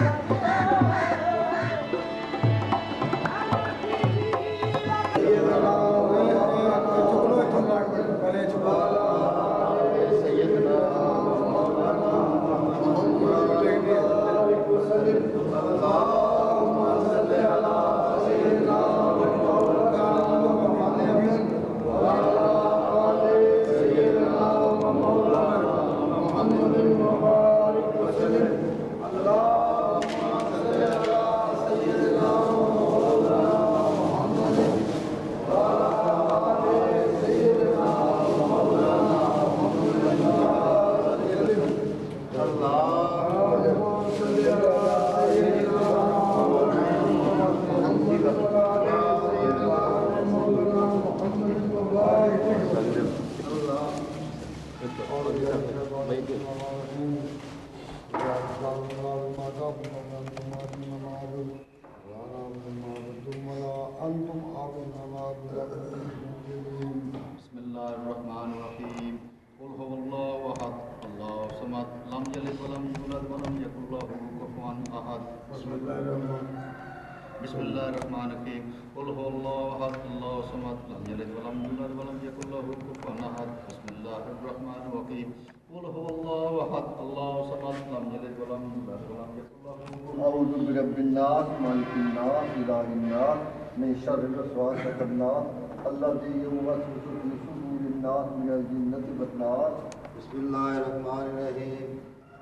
बिस्मिल्लाहिर्रहमानिर्रहीम। कुल हुवल्लाहु अहद, अल्लाहु समद, लम यलिद वलम यूलद वलम यकुल लहू कुफुवन अहद। बिस्मिल्लाहिर्रहमानिर्रहीम। कुल हुवल्लाहु अहद, अल्लाहु समद, लम यलिद वलम यूलद वलम यकुल लहू कुफुवन अहद। बिस्मिल्लाहिर्रहमानिर्रहीम। कुल हुवल्लाहु अहद, अल्लाहु समद, लम यलिद वलम यूलद वलम यकुल लहू कुफुवन अहद। अऊज़ु बिरब्बिन नास, मालिकिन नास, इलाहिन नास, मिन शर्रिल वसवासिन नास, अल्लज़ी युवस्विसु फी सुदूरिन नास मिनल जिन्नति वन नास। बिस्मिल्लाहिर्रहमानिर्रहीम।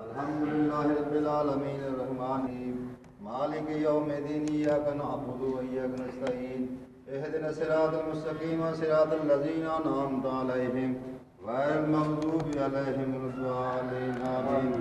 अल्हम्दुलिल्लाहि रब्बिल आलमीन अर्रहमानिर्रहीम मालिकि यौमिद्दीन इय्याका नअबुदु व इय्याका नस्तईन इहदिनस सिरातल मुस्तकीम सिरातल लज़ीना अनअमता अलैहिम गैरिल मग़दूबि अलैहिम वलद्दालिन आमीन।